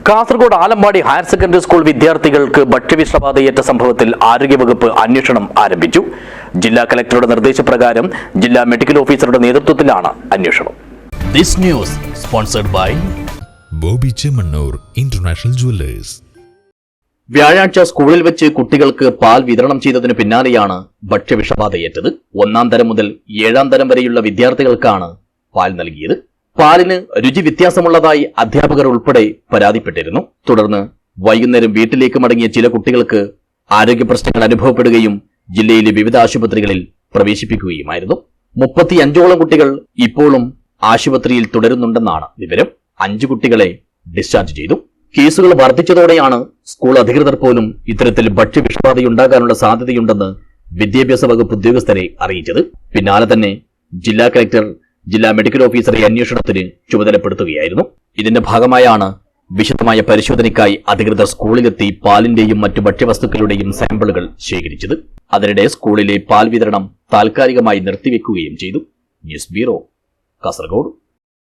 Kasaragod Alampady higher secondary school വിദ്യാർത്ഥികൾക്ക് ഭക്ഷ്യവിഷബാധയേറ്റ സംഭവത്തിൽ ആരോഗ്യവകുപ്പ് അന്വേഷണം ആരംഭിച്ചു. ജില്ലാ കലക്ടറുടെ നിർദ്ദേശപ്രകാരം ജില്ലാ മെഡിക്കൽ ഓഫീസറുടെ നേതൃത്വത്തിലാണ് അന്വേഷണം. This news sponsored by Bobby Chemmanur international jewellers. വ്യാഴാഴ്ച സ്കൂളിൽ വെച്ച് കുട്ടികൾക്ക് പാൽ വിതരണം ചെയ്തതിനു പിന്നാലെയാണ് ഭക്ഷ്യവിഷബാധയേറ്റത്. 1-ാം തരം മുതൽ 7-ാം തരം വരെയുള്ള വിദ്യാർത്ഥികൾക്കാണ് പാൽ നൽകിയത്. പാലിന് രുചി വ്യത്യാസമുള്ളതായി അധ്യാപകർ ഉൾപ്പെടെ പരാതിപ്പെട്ടിരുന്നു. തുടർന്ന് വൈകുന്നേരം വീട്ടിലേക്ക് മടങ്ങിയ ചില കുട്ടികൾക്ക് ആരോഗ്യ പ്രശ്നങ്ങൾ അനുഭവപ്പെടുകയും ജില്ലയിലെ വിവിധ ആശുപത്രികളിൽ പ്രവേശിപ്പിക്കുകയുമായിരുന്നു. 35ഓളം കുട്ടികൾ ഇപ്പോഴും ആശുപത്രിയിൽ തുടരുന്നുണ്ടെന്നാണ് വിവരം. 5 കുട്ടികളെ ഡിസ്ചാർജ് ചെയ്തു. കേസുകൾ വർദ്ധിച്ചതോടെയാണ് സ്കൂൾ അധികൃതർ പോലും ഇത്തരത്തിൽ ഭക്ഷ്യവിഷബാധയുണ്ടാകാനുള്ള സാധ്യതയുണ്ടെന്ന് വിദ്യാഭ്യാസ വകുപ്പ് ഉദ്യോഗസ്ഥരെ അറിയിച്ചത്. പിന്നാലെ തന്നെ ജില്ലാ കലക്ടർ ജില്ലാ മെഡിക്കൽ ഓഫീസറെ അന്വേഷണത്തിന് ചുമതലപ്പെടുത്തുകയായിരുന്നു. ഇതിന്റെ ഭാഗമായാണ് വിശദമായ പരിശോധനയ്ക്കായി അധികൃതർ സ്കൂളിലെത്തി പാലിന്റെയും മറ്റു ഭക്ഷ്യവസ്തുക്കളുടെയും സാമ്പിളുകൾ ശേഖരിച്ചത്. അതിനിടെ സ്കൂളിലെ പാൽ വിതരണം താൽക്കാലികമായി നിർത്തിവെക്കുകയും ചെയ്തു. News bureau, Kasaragod.